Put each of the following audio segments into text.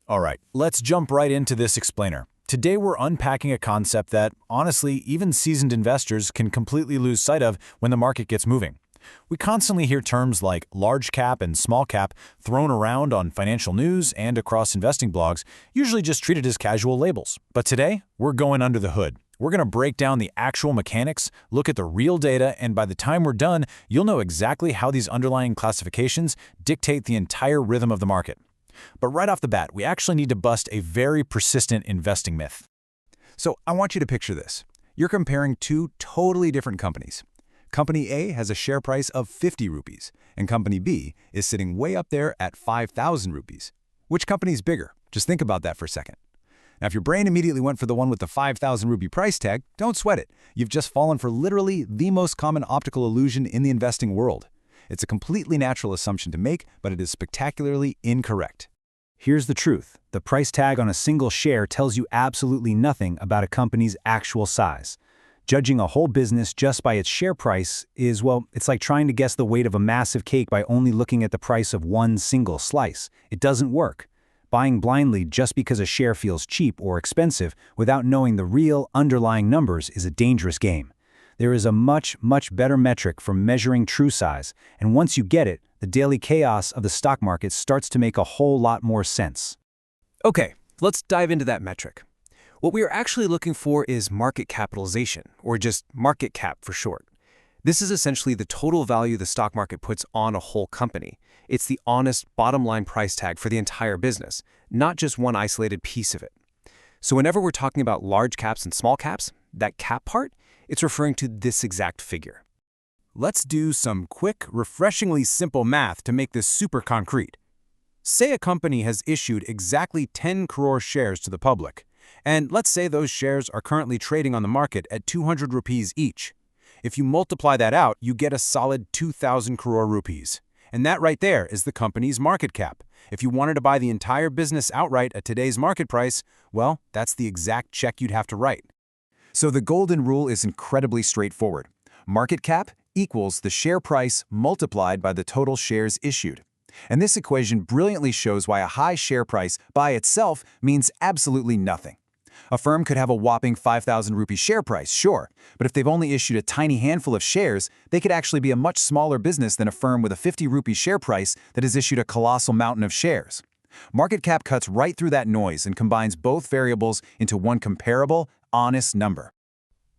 All right, let's jump right into this explainer. Today we're unpacking a concept that, honestly, even seasoned investors can completely lose sight of when the market gets moving. We constantly hear terms like large cap and small cap thrown around on financial news and across investing blogs, usually just treated as casual labels. But today, we're going under the hood. We're going to break down the actual mechanics, look at the real data, and by the time we're done, you'll know exactly how these underlying classifications dictate the entire rhythm of the market. But right off the bat, we actually need to bust a very persistent investing myth. So I want you to picture this. You're comparing two totally different companies. Company A has a share price of 50 rupees, and Company B is sitting way up there at 5,000 rupees. Which company's bigger? Just think about that for a second. Now, if your brain immediately went for the one with the 5,000 rupee price tag, don't sweat it. You've just fallen for literally the most common optical illusion in the investing world. It's a completely natural assumption to make, but it is spectacularly incorrect. Here's the truth. The price tag on a single share tells you absolutely nothing about a company's actual size. Judging a whole business just by its share price is, well, it's like trying to guess the weight of a massive cake by only looking at the price of one single slice. It doesn't work. Buying blindly just because a share feels cheap or expensive without knowing the real underlying numbers is a dangerous game. There is a much better metric for measuring true size, and once you get it, the daily chaos of the stock market starts to make a whole lot more sense. Okay, let's dive into that metric. What we are actually looking for is market capitalization, or just market cap for short. This is essentially the total value the stock market puts on a whole company. It's the honest bottom line price tag for the entire business, not just one isolated piece of it. So whenever we're talking about large caps and small caps, that cap part, it's referring to this exact figure. Let's do some quick, refreshingly simple math to make this super concrete. Say a company has issued exactly 10 crore shares to the public, and let's say those shares are currently trading on the market at 200 rupees each. If you multiply that out, you get a solid 2,000 crore rupees. And that right there is the company's market cap. If you wanted to buy the entire business outright at today's market price, well, that's the exact check you'd have to write. So the golden rule is incredibly straightforward. Market cap equals the share price multiplied by the total shares issued. And this equation brilliantly shows why a high share price by itself means absolutely nothing. A firm could have a whopping 5,000 rupee share price, sure, but if they've only issued a tiny handful of shares, they could actually be a much smaller business than a firm with a 50 rupee share price that has issued a colossal mountain of shares. Market cap cuts right through that noise and combines both variables into one comparable, honest number.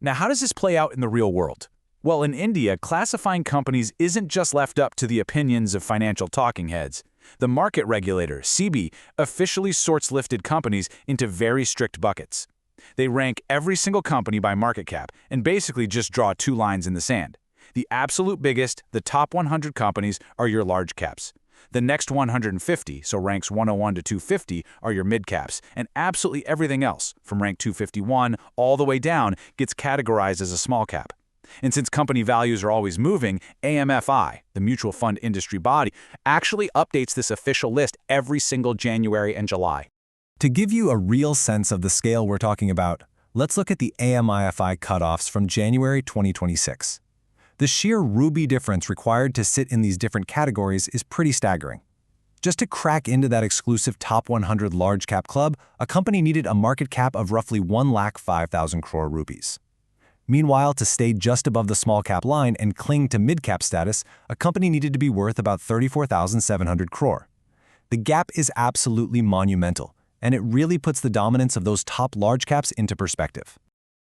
Now, how does this play out in the real world? Well, in India, classifying companies isn't just left up to the opinions of financial talking heads. The market regulator, SEBI, officially sorts listed companies into very strict buckets. They rank every single company by market cap and basically just draw two lines in the sand. The absolute biggest, the top 100 companies, are your large caps. The next 150, so ranks 101 to 250, are your mid caps, and absolutely everything else, from rank 251 all the way down, gets categorized as a small cap. And since company values are always moving, AMFI, the mutual fund industry body, actually updates this official list every single January and July. To give you a real sense of the scale we're talking about, let's look at the AMFI cutoffs from January 2026. The sheer rupee difference required to sit in these different categories is pretty staggering. Just to crack into that exclusive top 100 large cap club, a company needed a market cap of roughly 1,05,000 crore rupees. Meanwhile, to stay just above the small cap line and cling to mid-cap status, a company needed to be worth about 34,700 crore. The gap is absolutely monumental, and it really puts the dominance of those top large caps into perspective.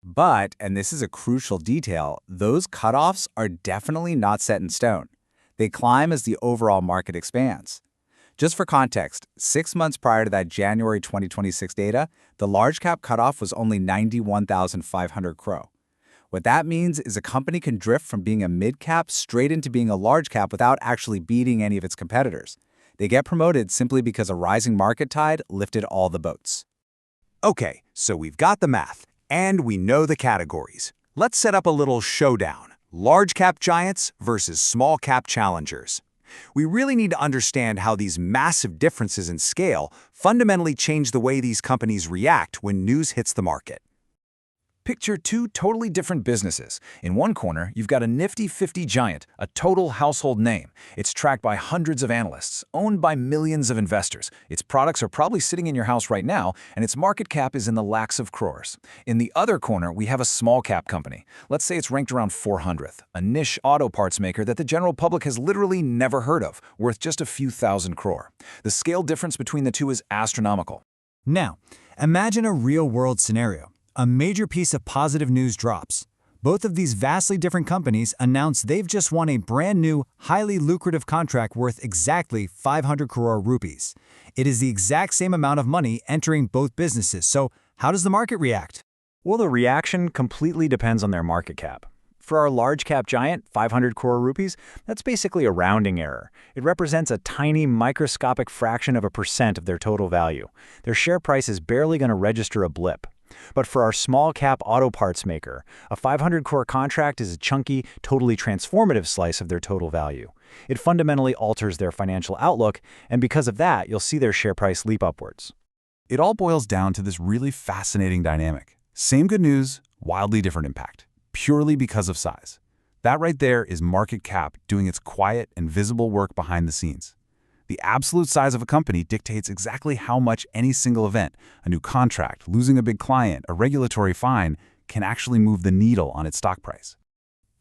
But, and this is a crucial detail, those cutoffs are definitely not set in stone. They climb as the overall market expands. Just for context, 6 months prior to that January 2026 data, the large cap cutoff was only 91,500 crore. What that means is a company can drift from being a mid-cap straight into being a large cap without actually beating any of its competitors. They get promoted simply because a rising market tide lifted all the boats. Okay, so we've got the math, and we know the categories. Let's set up a little showdown. Large cap giants versus small cap challengers. We really need to understand how these massive differences in scale fundamentally change the way these companies react when news hits the market. Picture two totally different businesses. In one corner, you've got a nifty 50 giant, a total household name. It's tracked by hundreds of analysts, owned by millions of investors. Its products are probably sitting in your house right now, and its market cap is in the lakhs of crores. In the other corner, we have a small cap company. Let's say it's ranked around 400th, a niche auto parts maker that the general public has literally never heard of, worth just a few thousand crore. The scale difference between the two is astronomical. Now, imagine a real-world scenario. A major piece of positive news drops. Both of these vastly different companies announce they've just won a brand new, highly lucrative contract worth exactly 500 crore rupees. It is the exact same amount of money entering both businesses, so how does the market react? Well, the reaction completely depends on their market cap. For our large cap giant, 500 crore rupees, that's basically a rounding error. It represents a tiny microscopic fraction of a % of their total value. Their share price is barely going to register a blip. But for our small cap auto parts maker, a 500 crore contract is a chunky, totally transformative slice of their total value. It fundamentally alters their financial outlook, and because of that, you'll see their share price leap upwards. It all boils down to this really fascinating dynamic. Same good news, wildly different impact, purely because of size. That right there is market cap doing its quiet and visible work behind the scenes. The absolute size of a company dictates exactly how much any single event, a new contract, losing a big client, a regulatory fine, can actually move the needle on its stock price.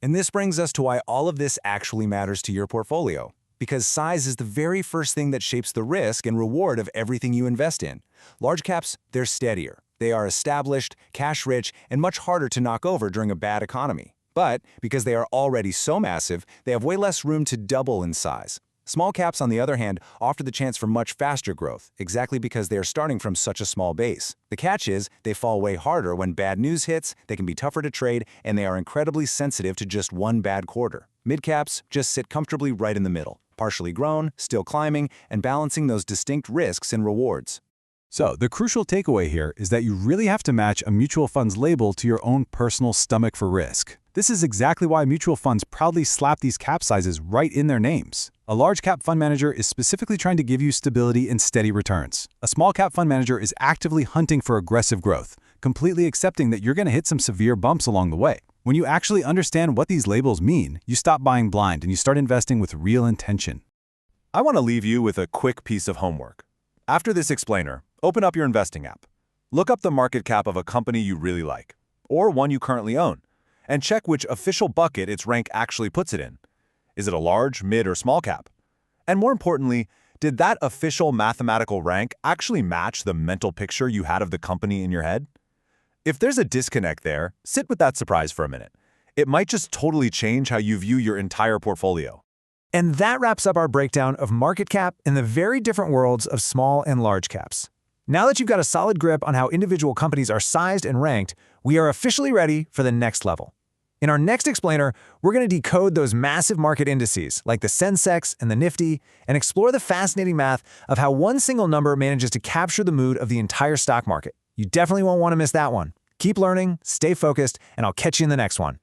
And this brings us to why all of this actually matters to your portfolio. Because size is the very first thing that shapes the risk and reward of everything you invest in. Large caps, they're steadier. They are established, cash-rich, and much harder to knock over during a bad economy. But because they are already so massive, they have way less room to double in size. Small caps, on the other hand, offer the chance for much faster growth, exactly because they are starting from such a small base. The catch is, they fall way harder when bad news hits, they can be tougher to trade, and they are incredibly sensitive to just one bad quarter. Mid-caps just sit comfortably right in the middle, partially grown, still climbing, and balancing those distinct risks and rewards. So, the crucial takeaway here is that you really have to match a mutual fund's label to your own personal stomach for risk. This is exactly why mutual funds proudly slap these cap sizes right in their names. A large cap fund manager is specifically trying to give you stability and steady returns. A small cap fund manager is actively hunting for aggressive growth, completely accepting that you're going to hit some severe bumps along the way. When you actually understand what these labels mean, you stop buying blind and you start investing with real intention. I want to leave you with a quick piece of homework. After this explainer, open up your investing app. Look up the market cap of a company you really like, or one you currently own, and check which official bucket its rank actually puts it in. Is it a large, mid, or small cap? And more importantly, did that official mathematical rank actually match the mental picture you had of the company in your head? If there's a disconnect there, sit with that surprise for a minute. It might just totally change how you view your entire portfolio. And that wraps up our breakdown of market cap in the very different worlds of small and large caps. Now that you've got a solid grip on how individual companies are sized and ranked, we are officially ready for the next level. In our next explainer, we're going to decode those massive market indices like the Sensex and the Nifty and explore the fascinating math of how one single number manages to capture the mood of the entire stock market. You definitely won't want to miss that one. Keep learning, stay focused, and I'll catch you in the next one.